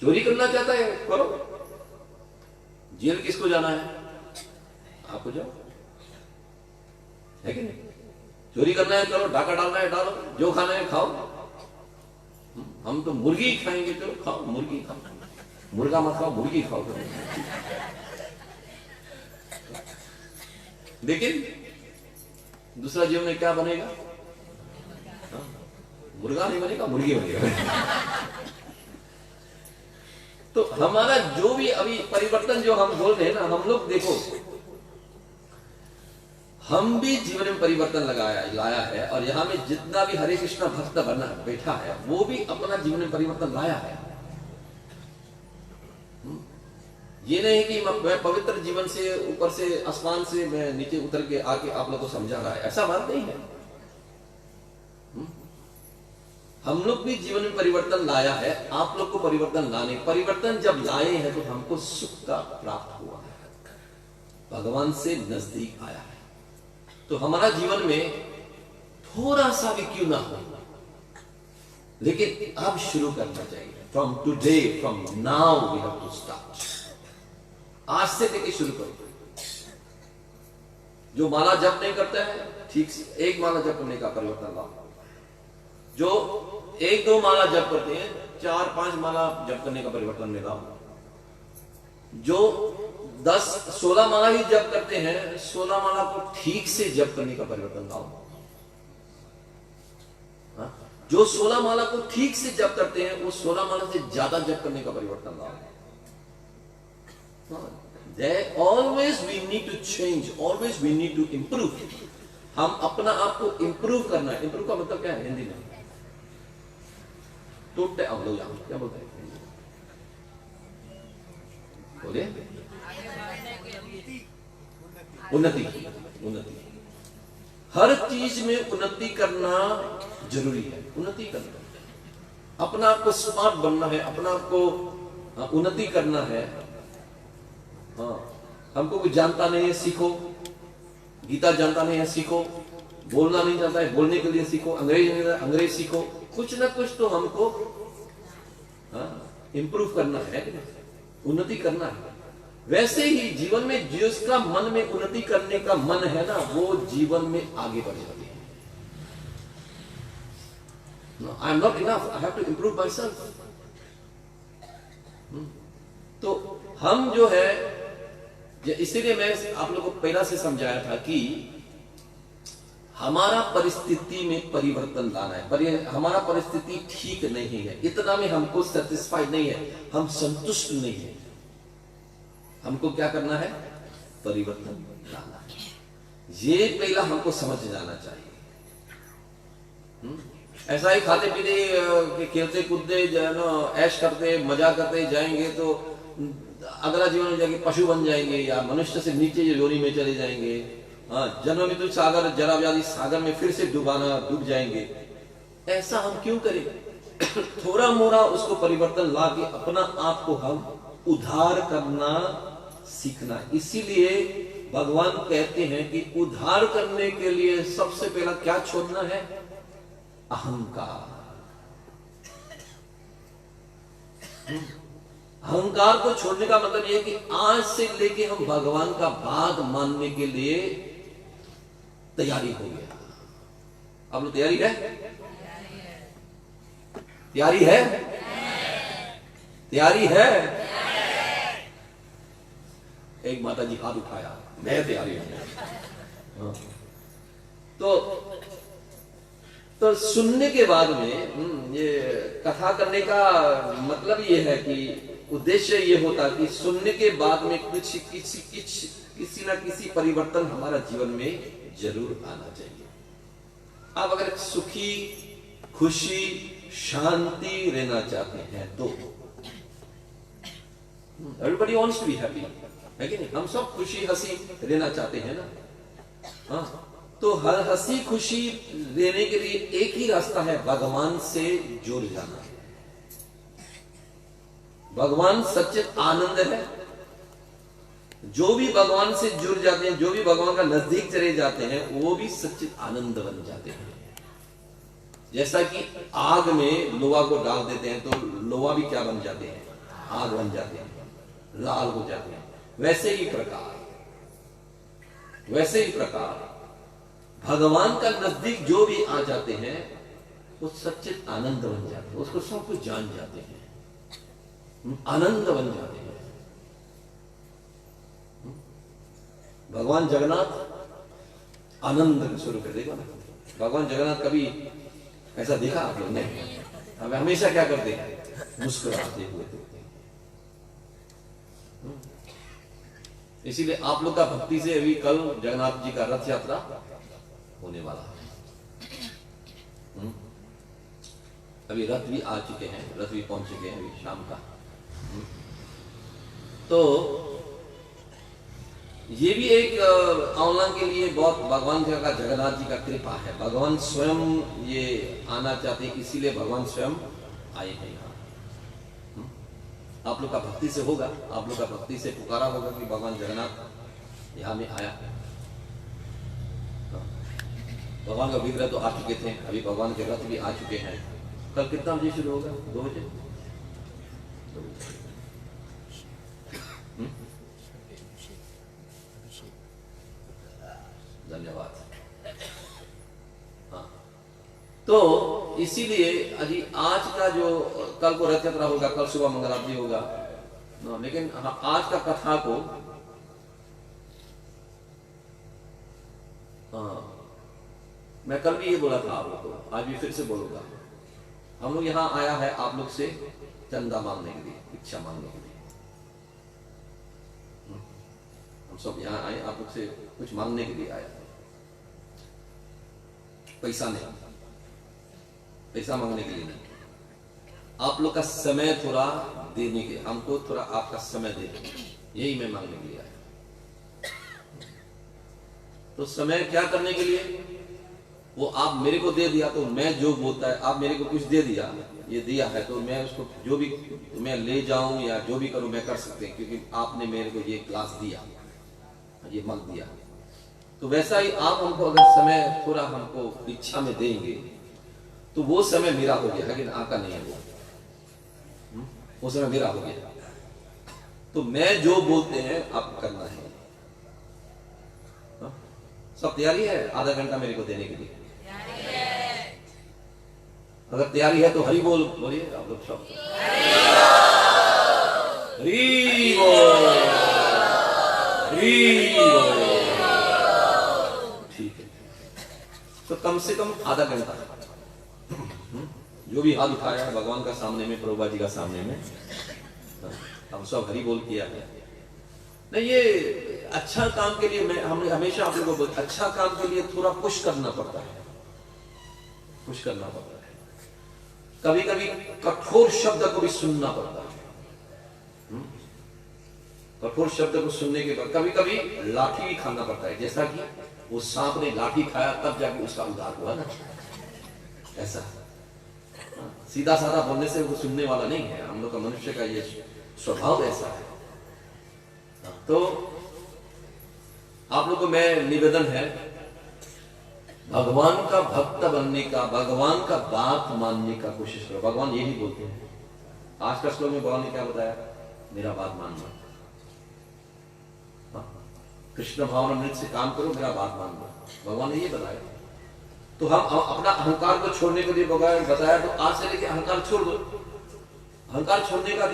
चोरी करना चाहता है करो, जेल किसको जाना है? आपको जाओ, है कि नहीं? चोरी करना है करो, डाका डालना है डालो, जो खाना है खाओ। हम तो मुर्गी खाएंगे, चलो खाओ मुर्गी खाओ, मुर्गा मत खाओ, मुर्गी खाओ। लेकिन दूसरा जीवन में क्या बनेगा? मुर्गा नहीं बनेगा, मुर्गी बनेगा। तो हमारा जो भी अभी परिवर्तन जो हम बोल रहे हैं ना, हम लोग देखो, हम भी जीवन में परिवर्तन लाया है, और यहां में जितना भी हरे कृष्णा भक्त बना बैठा है वो भी अपना जीवन में परिवर्तन लाया है। ये नहीं कि मैं पवित्र जीवन से ऊपर से आसमान से मैं नीचे उतर के आके आप लोग को समझा रहा है, ऐसा बात नहीं है। हम लोग भी जीवन में परिवर्तन लाया है, आप लोग को परिवर्तन जब लाए हैं तो हमको सुख का प्राप्त हुआ है, भगवान से नजदीक आया है। तो हमारा जीवन में थोड़ा सा भी क्यों ना हो, लेकिन अब शुरू करना चाहिए। From today, from now we have to start. आज से लेके शुरू करो। जो माला जप नहीं करता है, ठीक से एक माला जप करने का परिवर्तन लाओ। जो 1-2 माला जप करते हैं, 4-5 माला जप करने का परिवर्तन में लाओ। जो 10-16 माला ही जप करते हैं, 16 माला को ठीक से जप करने का परिवर्तन लाओ। जो 16 माला को ठीक से जप करते हैं, वो 16 माला से ज्यादा जप करने का परिवर्तन लाओ। Always we need to change, always we need to improve. हम अपना आप को इंप्रूव करना है। इंप्रूव का मतलब क्या है हिंदी में? टूटते अवलो जाओ, क्या बोलते हैं? बोलिए। उन्नति। हर चीज में उन्नति करना जरूरी है। उन्नति करना, अपना आप को स्मार्ट बनना है, अपना आप को उन्नति करना है। हाँ, हमको कुछ जानता नहीं है, सीखो। गीता जानता नहीं है, सीखो। बोलना नहीं जानता है, बोलने के लिए सीखो। अंग्रेज नहीं जानता, अंग्रेज सीखो। कुछ ना कुछ तो हमको इंप्रूव करना है, उन्नति करना है। वैसे ही जीवन में जिसका मन में उन्नति करने का मन है ना, वो जीवन में आगे बढ़ जाती है। I am not enough, I have to improve myself. तो हम जो है, इसीलिए मैं आप लोगों को पहला से समझाया था कि हमारा परिस्थिति में परिवर्तन लाना है। हमारा परिस्थिति ठीक नहीं है, इतना में हमको सेटिस्फाइड नहीं है, हम संतुष्ट नहीं है। हमको क्या करना है? परिवर्तन लाना है। ये पहला हमको समझ जाना चाहिए। ऐसा ही खाते पीते खेलते कूदते ऐश करते मजा करते जाएंगे तो अगला जीवन में जाके पशु बन जाएंगे, या मनुष्य से नीचे योनि में चले जाएंगे। हाँ, जन्म मृत्यु सागर, जरा व्याधि सागर में फिर से डूब जाएंगे। ऐसा हम क्यों करें? थोड़ा मोड़ा उसको परिवर्तन ला के अपना आप को हम उद्धार करना सीखना। इसीलिए भगवान कहते हैं कि उद्धार करने के लिए सबसे पहला क्या छोड़ना है? अहंकार। अहंकार को छोड़ने का मतलब यह है कि आज से लेके हम भगवान का बात मानने के लिए तैयारी हो गया। आप लोग तैयारी है? तैयारी है? तैयारी है? एक माता जी हाथ उठाया, मैं तैयारी हूं। तो सुनने के बाद में ये कथा करने का मतलब ये है कि उद्देश्य ये होता कि सुनने के बाद में किसी ना किसी परिवर्तन हमारा जीवन में जरूर आना चाहिए। आप अगर सुखी, खुशी, शांति रहना चाहते हैं तो everybody wants to be happy, है कि नहीं? हम सब खुशी हंसी रहना चाहते हैं ना। हाँ, तो हर हंसी खुशी लेने के लिए एक ही रास्ता है, भगवान से जुड़ जाना। भगवान सच्चित आनंद है। जो भी भगवान से जुड़ जाते हैं, जो भी भगवान का नजदीक चले जाते हैं, वो भी सच्चित आनंद बन जाते हैं। जैसा कि आग में लोहा को डाल देते हैं तो लोहा भी क्या बन जाते हैं? आग बन जाते हैं, लाल हो जाते हैं। वैसे ही प्रकार वैसे ही प्रकार भगवान का नजदीक जो भी आ जाते हैं वो सच्चित आनंद बन जाते हैं, उसको सब कुछ जान जाते हैं, आनंद बन जाते हैं। भगवान जगन्नाथ आनंद शुरू कर देगा ना। भगवान जगन्नाथ कभी ऐसा देखा आप लोग? नहीं। हमें हमेशा क्या करते हैं? मुस्कुराते हुए देखते हैं। इसीलिए आप लोग का भक्ति से अभी कल जगन्नाथ जी का रथ यात्रा होने वाला है। अभी रथ भी आ चुके हैं, रथ भी पहुंच चुके हैं अभी शाम का। तो ये भी एक ऑनलाइन के लिए बहुत भगवान का जगन्नाथ जी का कृपा है। भगवान स्वयं ये आना चाहते हैं, इसीलिए भगवान स्वयं आए हैं यहाँ। आप लोग का भक्ति से होगा, आप लोग का भक्ति से पुकारा होगा कि भगवान जगन्नाथ यहाँ में आया। भगवान का विग्रह तो आ चुके थे, अभी भगवान के रथ भी आ चुके हैं। कल कितना बजे शुरू होगा? 2 बजे। धन्यवाद। हाँ, तो इसीलिए अजी आज का जो कल को रथ यात्रा होगा, कल सुबह मंगल आरती होगा, लेकिन आज का कथा को मैं कल भी ये बोला था आप लोग को, आज भी फिर से बोलूंगा। हम लोग यहाँ आया है आप लोग से चंदा मांगने के लिए, इच्छा मांगने के लिए। हम सब यहाँ आए आप लोग से कुछ मांगने के लिए आया, पैसा नहीं, पैसा मांगने के लिए नहीं। आप लोग का समय थोड़ा देने के, हमको थोड़ा आपका समय दे, यही मैं मांगने के लिए आया। तो समय क्या करने के लिए? वो आप मेरे को दे दिया तो मैं जो बोलता है, आप मेरे को कुछ दे दिया, ये दिया है तो मैं उसको जो भी मैं ले जाऊं या जो भी करूं मैं कर सकते हैं, क्योंकि आपने मेरे को ये क्लास दिया, ये मग दिया। तो वैसा ही आप हमको अगर समय थोड़ा हमको इच्छा में देंगे तो वो समय मेरा हो गया, लेकिन आपका नहीं है वो समय मेरा हो गया। तो मैं जो बोलते हैं आपको करना है। सब तैयारी है आधा घंटा मेरे को देने के लिए? अगर तैयारी है तो हरि बोल बोलिए आप लोग सब। हरि बोल, हरि बोल। ठीक है, तो कम से कम आधा घंटा जो भी हाथ उठाया है भगवान का सामने में, प्रभुपा जी का सामने में, हम सब हरि बोल किया है। नहीं, ये अच्छा काम के लिए मैं हमने हमेशा आप लोगों को अच्छा काम के लिए थोड़ा पुश करना पड़ता है, पुश करना पड़ता है। कभी कभी कठोर शब्द को भी सुनना पड़ता है। कठोर शब्द को सुनने के बाद कभी कभी लाठी भी खाना पड़ता है, जैसा कि वो सांप ने लाठी खाया तब जाके उसका उद्धार हुआ ना, ऐसा। सीधा साधा बोलने से वो सुनने वाला नहीं है। हम लोग का मनुष्य का ये स्वभाव ऐसा है। तो आप लोग को मैं निवेदन है, भगवान का भक्त बनने का, भगवान का बात मानने का कोशिश करो। भगवान यही बोलते हैं। आज का श्लोक में भगवान ने क्या बताया? मेरा बात मानना, कृष्ण भावना मृत से काम करो, मेरा बात मानना। भगवान ने ये बताया। तो हम अपना अहंकार को छोड़ने के लिए बताया, तो आज से लेके अहंकार छोड़ दो। अहंकार छोड़ने का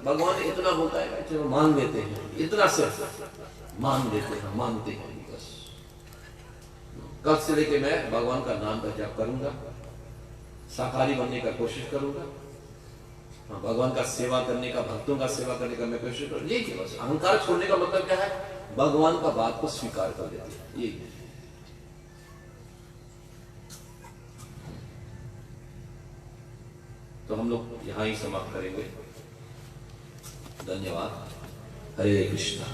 भगवान ने इतना बोलता है, चलो मान लेते हैं, इतना सिर्फ मान लेते हैं, मानते हैं बस। कल से लेके मैं भगवान का नाम का जाप करूंगा, शाकाहारी बनने का कोशिश करूंगा, भगवान का सेवा करने का, भक्तों का सेवा करने का मैं कोशिश करूंगा। यही बस। अहंकार छोड़ने का मतलब क्या है? भगवान का बात को स्वीकार कर देते हैं, यही। तो हम लोग यहां ही समाप्त करेंगे। धन्यवाद। हरे कृष्णा।